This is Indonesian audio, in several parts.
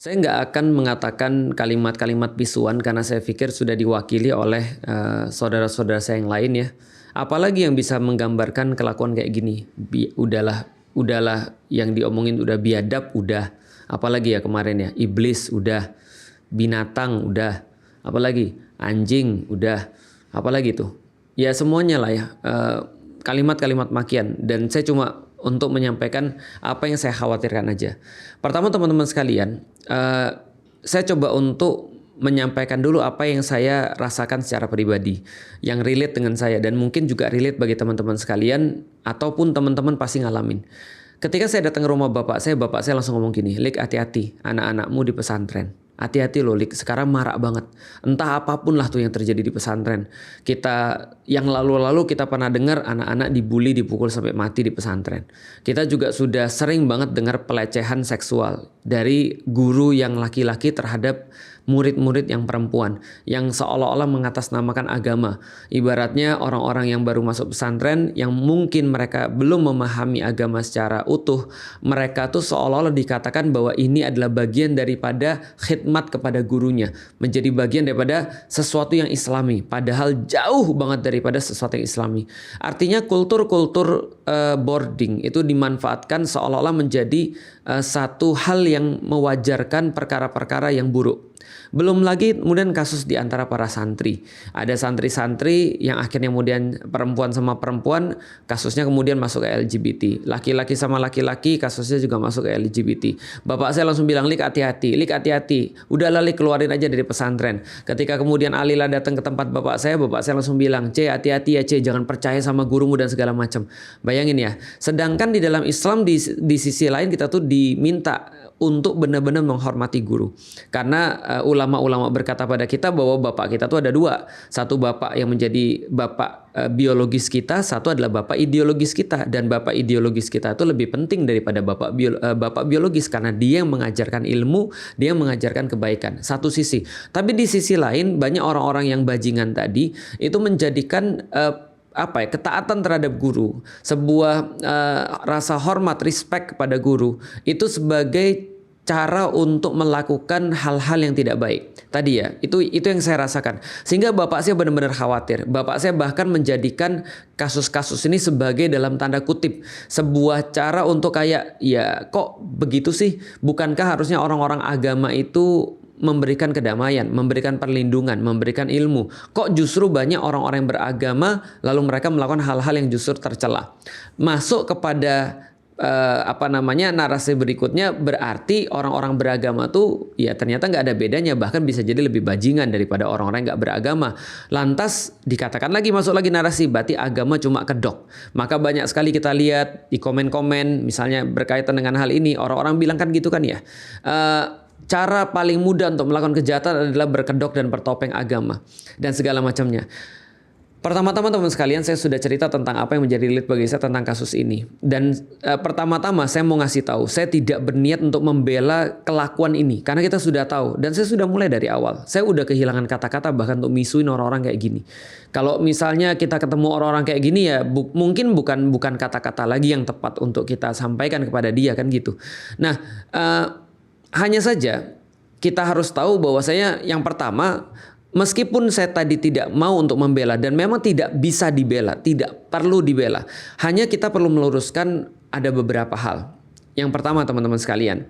Saya nggak akan mengatakan kalimat-kalimat bisuan karena saya pikir sudah diwakili oleh saudara-saudara saya yang lain ya. Apalagi yang bisa menggambarkan kelakuan kayak gini. Udahlah, udahlah yang diomongin udah biadab, udah. Apalagi ya kemarin ya, iblis udah, binatang udah, apalagi anjing udah, apalagi tuh. Ya semuanya lah ya. Kalimat-kalimat makian, dan saya cuma untuk menyampaikan apa yang saya khawatirkan aja. Pertama teman-teman sekalian, saya coba untuk menyampaikan dulu apa yang saya rasakan secara pribadi, yang relate dengan saya dan mungkin juga relate bagi teman-teman sekalian ataupun teman-teman pasti ngalamin. Ketika saya datang ke rumah bapak saya langsung ngomong gini, "Lik, hati-hati anak-anakmu di pesantren. Hati-hati loh Lik, sekarang marak banget. Entah apapun lah tuh yang terjadi di pesantren. Kita yang lalu-lalu kita pernah dengar anak-anak dibully, dipukul sampai mati di pesantren. Kita juga sudah sering banget dengar pelecehan seksual dari guru yang laki-laki terhadap murid-murid yang perempuan yang seolah-olah mengatasnamakan agama. Ibaratnya orang-orang yang baru masuk pesantren yang mungkin mereka belum memahami agama secara utuh, mereka tuh seolah-olah dikatakan bahwa ini adalah bagian daripada khidmat kepada gurunya, menjadi bagian daripada sesuatu yang islami, padahal jauh banget daripada sesuatu yang islami. Artinya kultur-kultur boarding itu dimanfaatkan seolah-olah menjadi satu hal yang mewajarkan perkara-perkara yang buruk. Belum lagi kemudian kasus di antara para santri. Ada santri-santri yang akhirnya kemudian perempuan sama perempuan kasusnya kemudian masuk ke LGBT. Laki-laki sama laki-laki kasusnya juga masuk ke LGBT. Bapak saya langsung bilang, "Lik, hati-hati, Lik, hati-hati. Udah Lik, keluarin aja dari pesantren." Ketika kemudian Alila datang ke tempat bapak saya langsung bilang, "C, hati-hati ya C, jangan percaya sama gurumu dan segala macam." Bayangin ya, sedangkan di dalam Islam di sisi lain kita tuh diminta untuk benar-benar menghormati guru. Karena ulama-ulama berkata pada kita bahwa bapak kita tuh ada dua. Satu bapak yang menjadi bapak biologis kita, satu adalah bapak ideologis kita. Dan bapak ideologis kita itu lebih penting daripada bapak biologis karena dia yang mengajarkan ilmu, dia yang mengajarkan kebaikan. Satu sisi. Tapi di sisi lain banyak orang-orang yang bajingan tadi itu menjadikan ketaatan terhadap guru, sebuah rasa hormat, respect kepada guru itu sebagai cara untuk melakukan hal-hal yang tidak baik. Tadi ya, itu yang saya rasakan. Sehingga bapak saya benar-benar khawatir. Bapak saya bahkan menjadikan kasus-kasus ini sebagai dalam tanda kutip sebuah cara untuk kayak, ya kok begitu sih? Bukankah harusnya orang-orang agama itu memberikan kedamaian, memberikan perlindungan, memberikan ilmu. Kok justru banyak orang-orang yang beragama lalu mereka melakukan hal-hal yang justru tercela. Masuk kepada narasi berikutnya, berarti orang-orang beragama tuh ya ternyata nggak ada bedanya, bahkan bisa jadi lebih bajingan daripada orang-orang yang nggak beragama. Lantas dikatakan lagi, masuk lagi narasi berarti agama cuma kedok. Maka banyak sekali kita lihat di komen-komen misalnya berkaitan dengan hal ini, orang-orang bilang kan gitu kan ya. Cara paling mudah untuk melakukan kejahatan adalah berkedok dan bertopeng agama dan segala macamnya. Pertama-tama teman sekalian, saya sudah cerita tentang apa yang menjadi lead bagi saya tentang kasus ini. Dan pertama-tama saya mau ngasih tahu, saya tidak berniat untuk membela kelakuan ini karena kita sudah tahu dan saya sudah mulai dari awal. Saya udah kehilangan kata-kata bahkan untuk misuin orang-orang kayak gini. Kalau misalnya kita ketemu orang-orang kayak gini ya mungkin bukan kata-kata lagi yang tepat untuk kita sampaikan kepada dia kan gitu. Nah, hanya saja kita harus tahu bahwa saya yang pertama, meskipun saya tadi tidak mau untuk membela dan memang tidak bisa dibela, tidak perlu dibela. Hanya kita perlu meluruskan ada beberapa hal. Yang pertama teman-teman sekalian,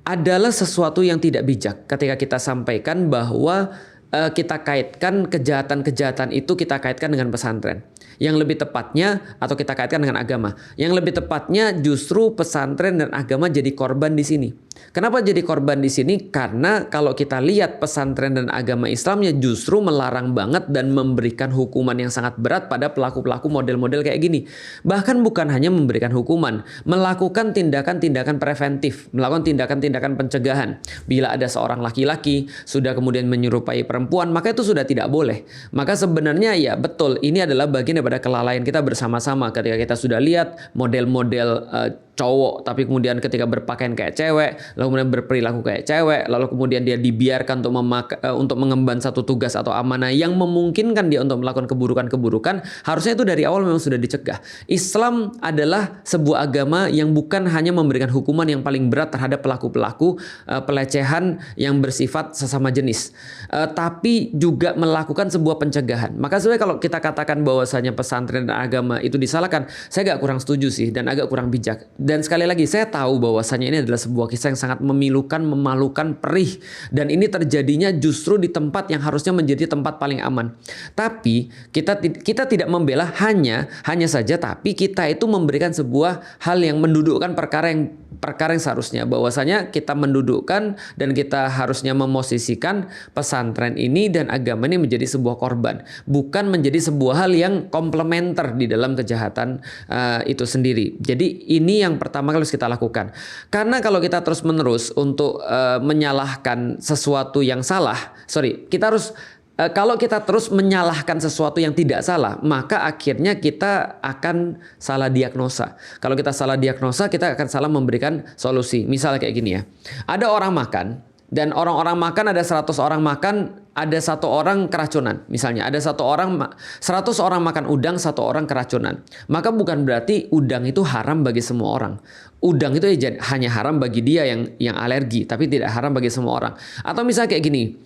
adalah sesuatu yang tidak bijak ketika kita sampaikan bahwa kita kaitkan kejahatan-kejahatan itu kita kaitkan dengan pesantren. Yang lebih tepatnya atau kita kaitkan dengan agama. Yang lebih tepatnya justru pesantren dan agama jadi korban di sini. Kenapa jadi korban di sini? Karena kalau kita lihat pesantren dan agama Islamnya justru melarang banget dan memberikan hukuman yang sangat berat pada pelaku-pelaku model-model kayak gini. Bahkan bukan hanya memberikan hukuman, melakukan tindakan-tindakan preventif, melakukan tindakan-tindakan pencegahan. Bila ada seorang laki-laki sudah kemudian menyerupai perempuan, maka itu sudah tidak boleh. Maka sebenarnya ya betul, ini adalah bagian daripada kelalaian kita bersama-sama ketika kita sudah lihat model-model cowok tapi kemudian ketika berpakaian kayak cewek, lalu kemudian berperilaku kayak cewek, lalu kemudian dia dibiarkan untuk mengemban satu tugas atau amanah yang memungkinkan dia untuk melakukan keburukan-keburukan, harusnya itu dari awal memang sudah dicegah. Islam adalah sebuah agama yang bukan hanya memberikan hukuman yang paling berat terhadap pelaku-pelaku pelecehan yang bersifat sesama jenis, tapi juga melakukan sebuah pencegahan. Maka sebenarnya kalau kita katakan bahwasanya pesantren dan agama itu disalahkan, saya agak kurang setuju sih dan agak kurang bijak. Dan sekali lagi saya tahu bahwasanya ini adalah sebuah kisah yang sangat memilukan, memalukan, perih, dan ini terjadinya justru di tempat yang harusnya menjadi tempat paling aman. Tapi kita tidak membela hanya saja, tapi kita itu memberikan sebuah hal yang mendudukkan perkara yang seharusnya, bahwasanya kita mendudukkan dan kita harusnya memosisikan pesantren ini dan agama ini menjadi sebuah korban, bukan menjadi sebuah hal yang komplementer di dalam kejahatan itu sendiri. Jadi ini yang pertama harus kita lakukan. Karena kalau kita terus menerus untuk menyalahkan sesuatu yang salah, kalau kita terus menyalahkan sesuatu yang tidak salah, maka akhirnya kita akan salah diagnosa. Kalau kita salah diagnosa, kita akan salah memberikan solusi. Misalnya kayak gini ya, ada orang makan, dan orang-orang makan, ada 100 orang makan, ada 1 orang keracunan. Misalnya ada 100 orang makan udang, 1 orang keracunan. Maka bukan berarti udang itu haram bagi semua orang. Udang itu hanya haram bagi dia yang alergi, tapi tidak haram bagi semua orang. Atau misalnya kayak gini,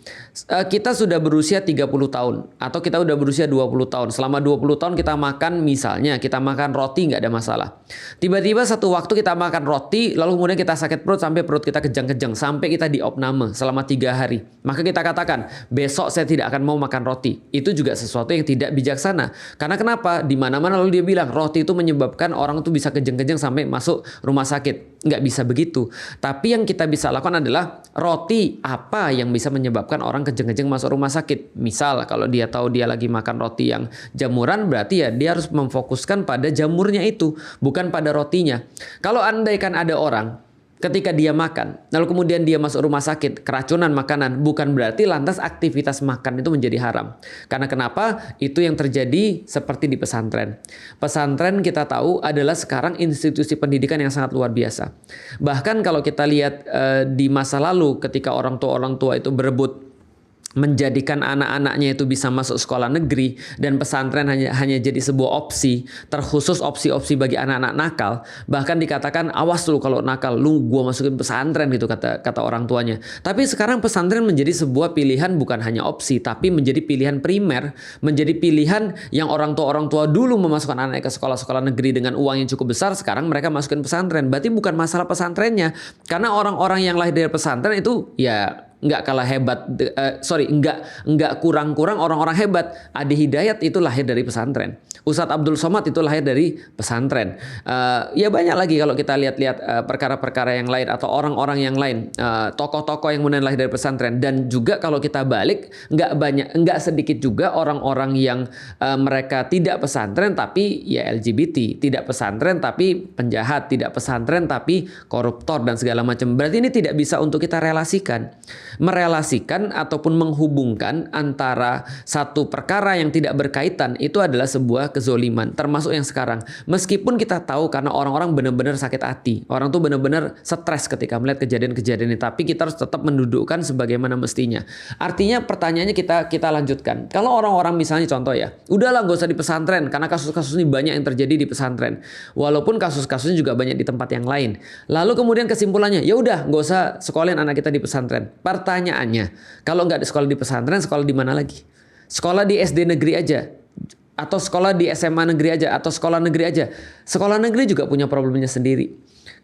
kita sudah berusia 30 tahun atau kita udah berusia 20 tahun. Selama 20 tahun kita makan, misalnya kita makan roti nggak ada masalah. Tiba-tiba satu waktu kita makan roti, lalu kemudian kita sakit perut sampai perut kita kejang-kejang, sampai kita diopname selama 3 hari. Maka kita katakan, besok saya tidak akan mau makan roti. Itu juga sesuatu yang tidak bijaksana. Karena kenapa? Di mana-mana lalu dia bilang roti itu menyebabkan orang itu bisa kejang-kejang sampai masuk rumah sakit. Nggak bisa begitu. Tapi yang kita bisa lakukan adalah roti apa yang bisa menyebabkan orang kejang-kejang masuk rumah sakit. Misal kalau dia tahu dia lagi makan roti yang jamuran, berarti ya dia harus memfokuskan pada jamurnya itu, bukan pada rotinya. Kalau andaikan ada orang ketika dia makan, lalu kemudian dia masuk rumah sakit, keracunan makanan, bukan berarti lantas aktivitas makan itu menjadi haram. Karena kenapa? Itu yang terjadi seperti di pesantren. Pesantren kita tahu adalah sekarang institusi pendidikan yang sangat luar biasa. Bahkan kalau kita lihat di masa lalu ketika orang tua itu berebut menjadikan anak-anaknya itu bisa masuk sekolah negeri dan pesantren hanya jadi sebuah opsi, terkhusus opsi-opsi bagi anak-anak nakal. Bahkan dikatakan awas lu kalau nakal, lu gua masukin pesantren gitu kata orang tuanya. Tapi sekarang pesantren menjadi sebuah pilihan, bukan hanya opsi, tapi menjadi pilihan primer, menjadi pilihan yang orang tua dulu memasukkan anaknya ke sekolah-sekolah negeri dengan uang yang cukup besar, sekarang mereka masukin pesantren. Berarti bukan masalah pesantrennya, karena orang-orang yang lahir dari pesantren itu ya nggak kalah hebat, nggak kurang-kurang orang-orang hebat. Adi Hidayat itu lahir dari pesantren. Ustadz Abdul Somad itu lahir dari pesantren. Ya banyak lagi kalau kita lihat-lihat perkara-perkara yang lain atau orang-orang yang lain, tokoh-tokoh yang kemudian lahir dari pesantren. Dan juga kalau kita balik, nggak sedikit juga orang-orang yang mereka tidak pesantren tapi ya LGBT, tidak pesantren tapi penjahat, tidak pesantren tapi koruptor dan segala macam. Berarti ini tidak bisa untuk kita merelasikan ataupun menghubungkan antara satu perkara yang tidak berkaitan. Itu adalah sebuah kezoliman, termasuk yang sekarang. Meskipun kita tahu karena orang-orang benar-benar sakit hati, orang tuh benar-benar stres ketika melihat kejadian-kejadian ini, tapi kita harus tetap mendudukkan sebagaimana mestinya. Artinya pertanyaannya kita lanjutkan. Kalau orang-orang misalnya contoh ya, udahlah gak usah di pesantren karena kasus-kasus ini banyak yang terjadi di pesantren, walaupun kasus-kasusnya juga banyak di tempat yang lain. Lalu kemudian kesimpulannya, ya udah gak usah sekolahin anak kita di pesantren. Pertanyaannya, kalau nggak di sekolah di pesantren, sekolah di mana lagi? Sekolah di SD negeri aja, atau sekolah di SMA negeri aja, atau sekolah negeri aja. Sekolah negeri juga punya problemnya sendiri.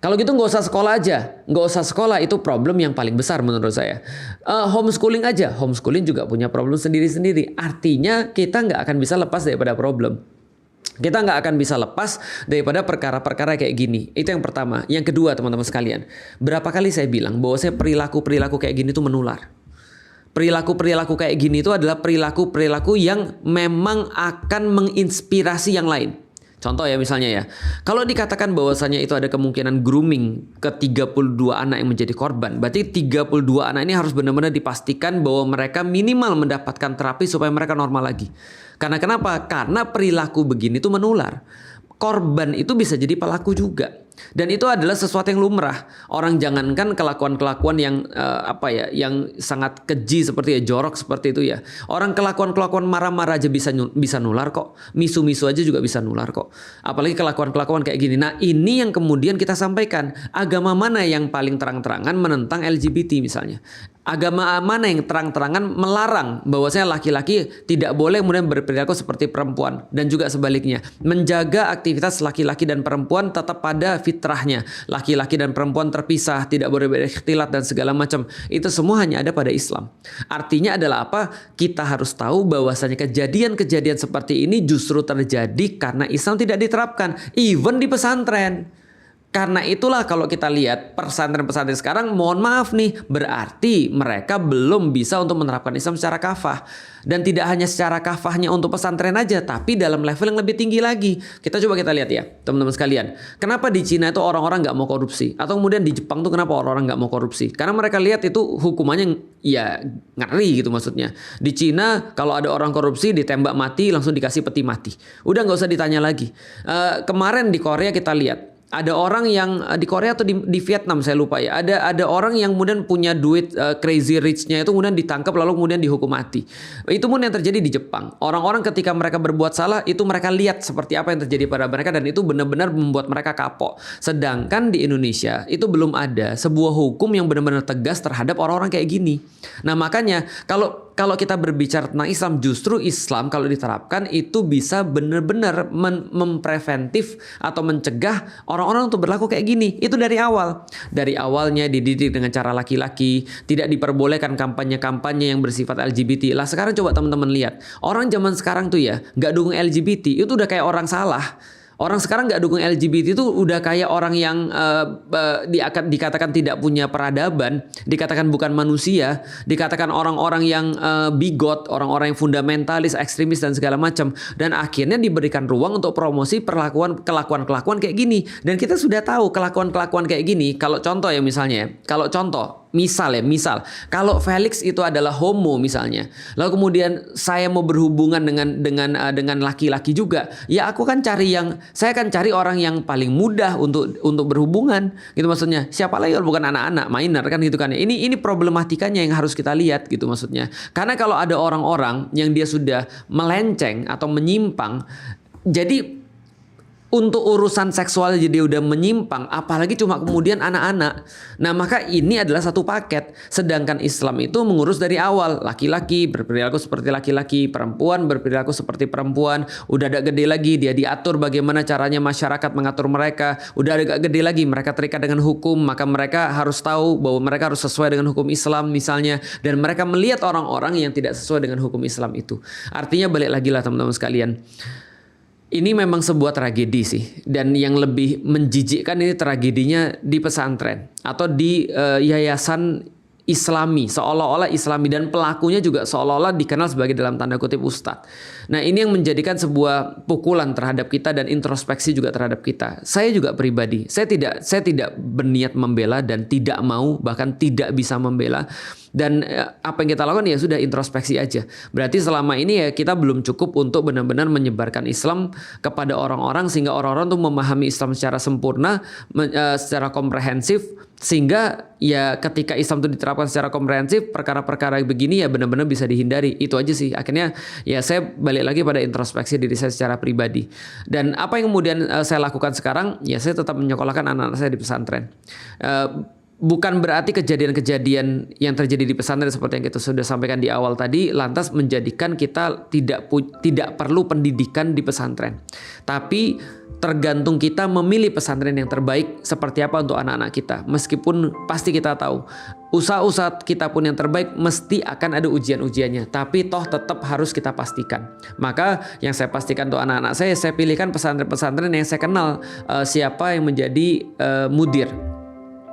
Kalau gitu nggak usah sekolah aja, nggak usah sekolah, itu problem yang paling besar menurut saya. Homeschooling aja, homeschooling juga punya problem sendiri-sendiri. Artinya kita nggak akan bisa lepas daripada problem. Kita nggak akan bisa lepas daripada perkara-perkara kayak gini. Itu yang pertama. Yang kedua, teman-teman sekalian, berapa kali saya bilang bahwa saya perilaku-perilaku kayak gini itu menular. Perilaku-perilaku kayak gini itu adalah perilaku-perilaku yang memang akan menginspirasi yang lain. Contoh ya misalnya ya, kalau dikatakan bahwasanya itu ada kemungkinan grooming ke 32 anak yang menjadi korban, berarti 32 anak ini harus benar-benar dipastikan bahwa mereka minimal mendapatkan terapi supaya mereka normal lagi. Karena kenapa? Karena perilaku begini itu menular. Korban itu bisa jadi pelaku juga. Dan itu adalah sesuatu yang lumrah. Orang jangankan kelakuan-kelakuan yang yang sangat keji seperti jorok seperti itu ya. Orang kelakuan-kelakuan marah-marah aja bisa nular kok. Misu-misu aja juga bisa nular kok. Apalagi kelakuan-kelakuan kayak gini. Nah, ini yang kemudian kita sampaikan. Agama mana yang paling terang-terangan menentang LGBT misalnya? Agama mana yang terang-terangan melarang bahwasanya laki-laki tidak boleh kemudian berperilaku seperti perempuan, dan juga sebaliknya menjaga aktivitas laki-laki dan perempuan tetap pada fitrahnya, laki-laki dan perempuan terpisah, tidak boleh berikhtilat dan segala macam. Itu semua hanya ada pada Islam. Artinya adalah apa? Kita harus tahu bahwasanya kejadian-kejadian seperti ini justru terjadi karena Islam tidak diterapkan, even di pesantren. Karena itulah kalau kita lihat pesantren-pesantren sekarang, mohon maaf nih, berarti mereka belum bisa untuk menerapkan Islam secara kafah. Dan tidak hanya secara kafahnya untuk pesantren aja, tapi dalam level yang lebih tinggi lagi. Kita lihat ya, teman-teman sekalian. Kenapa di Cina itu orang-orang nggak mau korupsi? Atau kemudian di Jepang tuh kenapa orang-orang nggak mau korupsi? Karena mereka lihat itu hukumannya ya ngeri gitu maksudnya. Di Cina kalau ada orang korupsi ditembak mati, langsung dikasih peti mati. Udah nggak usah ditanya lagi. Kemarin di Korea kita lihat. Ada orang yang di Korea atau di Vietnam saya lupa ya. Ada orang yang kemudian punya duit crazy rich-nya itu kemudian ditangkap lalu kemudian dihukum mati. Itu pun yang terjadi di Jepang. Orang-orang ketika mereka berbuat salah itu mereka lihat seperti apa yang terjadi pada mereka dan itu benar-benar membuat mereka kapok. Sedangkan di Indonesia itu belum ada sebuah hukum yang benar-benar tegas terhadap orang-orang kayak gini. Nah, makanya kalau kita berbicara tentang Islam, justru Islam kalau diterapkan itu bisa benar-benar mempreventif atau mencegah orang-orang untuk berlaku kayak gini. Itu dari awal. Dari awalnya dididik dengan cara laki-laki, tidak diperbolehkan kampanye-kampanye yang bersifat LGBT. Lah sekarang coba teman-teman lihat. Orang zaman sekarang tuh ya, nggak dukung LGBT, itu udah kayak orang salah. Orang sekarang nggak dukung LGBT itu udah kayak orang yang dikatakan tidak punya peradaban, dikatakan bukan manusia, dikatakan orang-orang yang bigot, orang-orang yang fundamentalis, ekstremis dan segala macam. Dan akhirnya diberikan ruang untuk promosi kelakuan-kelakuan kayak gini. Dan kita sudah tahu kelakuan-kelakuan kayak gini. Kalau contoh ya misalnya, misal kalau Felix itu adalah homo misalnya, lalu kemudian saya mau berhubungan dengan laki-laki juga, ya saya akan cari orang yang paling mudah untuk berhubungan gitu maksudnya. Siapa lagi kalau bukan anak-anak minor kan gitu kan. Ini problematikanya yang harus kita lihat gitu maksudnya. Karena kalau ada orang-orang yang dia sudah melenceng atau menyimpang, jadi untuk urusan seksual jadi udah menyimpang, apalagi cuma kemudian anak-anak. Nah, maka ini adalah satu paket. Sedangkan Islam itu mengurus dari awal. Laki-laki berperilaku seperti laki-laki, perempuan berperilaku seperti perempuan. Udah agak gede lagi, dia diatur bagaimana caranya masyarakat mengatur mereka. Udah agak gede lagi, mereka terikat dengan hukum, maka mereka harus tahu bahwa mereka harus sesuai dengan hukum Islam misalnya. Dan mereka melihat orang-orang yang tidak sesuai dengan hukum Islam itu. Artinya balik lagi lah teman-teman sekalian. Ini memang sebuah tragedi sih, dan yang lebih menjijikkan ini tragedinya di pesantren atau di yayasan Islami, seolah-olah Islami, dan pelakunya juga seolah-olah dikenal sebagai dalam tanda kutip ustadz. Nah, ini yang menjadikan sebuah pukulan terhadap kita dan introspeksi juga terhadap kita. Saya juga pribadi, saya tidak berniat membela dan tidak mau, bahkan tidak bisa membela. Dan apa yang kita lakukan ya sudah introspeksi aja. Berarti selama ini ya kita belum cukup untuk benar-benar menyebarkan Islam kepada orang-orang sehingga orang-orang tuh memahami Islam secara sempurna, secara komprehensif, sehingga ya ketika Islam itu diterapkan secara komprehensif, perkara-perkara begini ya benar-benar bisa dihindari. Itu aja sih. Akhirnya ya saya balik lagi pada introspeksi diri saya secara pribadi. Dan apa yang kemudian saya lakukan sekarang, ya saya tetap menyekolahkan anak-anak saya di pesantren. Bukan berarti kejadian-kejadian yang terjadi di pesantren seperti yang kita sudah sampaikan di awal tadi lantas menjadikan kita tidak perlu pendidikan di pesantren. Tapi tergantung kita memilih pesantren yang terbaik seperti apa untuk anak-anak kita. Meskipun pasti kita tahu usaha-usaha kita pun yang terbaik mesti akan ada ujian-ujiannya. Tapi toh tetap harus kita pastikan. Maka yang saya pastikan untuk anak-anak saya pilihkan pesantren-pesantren yang saya kenal siapa yang menjadi mudir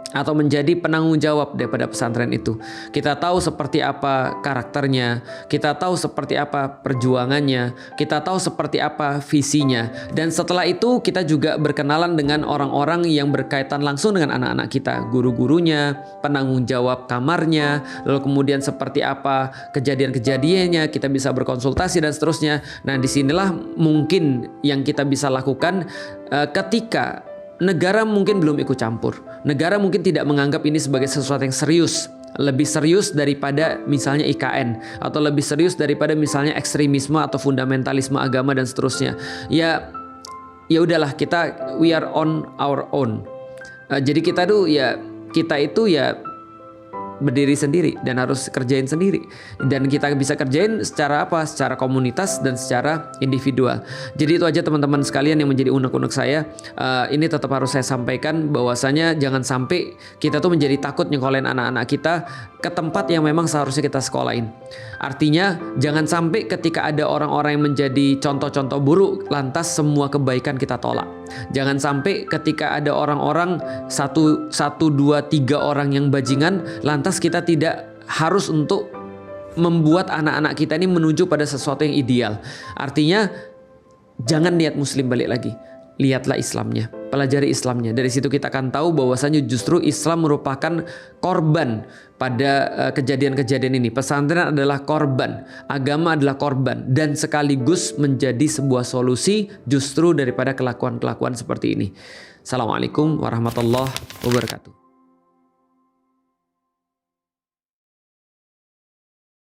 atau menjadi penanggung jawab daripada pesantren itu. Kita tahu seperti apa karakternya, kita tahu seperti apa perjuangannya, kita tahu seperti apa visinya. Dan setelah itu kita juga berkenalan dengan orang-orang yang berkaitan langsung dengan anak-anak kita, guru-gurunya, penanggung jawab kamarnya, lalu kemudian seperti apa kejadian-kejadiannya, kita bisa berkonsultasi dan seterusnya. Nah, disinilah mungkin yang kita bisa lakukan ketika negara mungkin belum ikut campur. Negara mungkin tidak menganggap ini sebagai sesuatu yang serius. Lebih serius daripada misalnya IKN. Atau lebih serius daripada misalnya ekstremisme atau fundamentalisme agama dan seterusnya. Ya udahlah, we are on our own. Jadi kita itu berdiri sendiri dan harus kerjain sendiri, dan kita bisa kerjain secara apa? Secara komunitas dan secara individual. Jadi itu aja teman-teman sekalian yang menjadi unek-unek saya. Ini tetap harus saya sampaikan bahwasanya jangan sampai kita tuh menjadi takut nyekolahin anak-anak kita ke tempat yang memang seharusnya kita sekolahin. Artinya jangan sampai ketika ada orang-orang yang menjadi contoh-contoh buruk lantas semua kebaikan kita tolak. Jangan sampai ketika ada orang-orang 1, 2, 3 orang yang bajingan lantas kita tidak harus untuk membuat anak-anak kita ini menuju pada sesuatu yang ideal. Artinya jangan lihat Muslim balik lagi, lihatlah Islamnya, pelajari Islamnya. Dari situ kita akan tahu bahwasanya justru Islam merupakan korban pada kejadian-kejadian ini. Pesantren adalah korban, agama adalah korban, dan sekaligus menjadi sebuah solusi justru daripada kelakuan-kelakuan seperti ini. Assalamualaikum warahmatullahi wabarakatuh.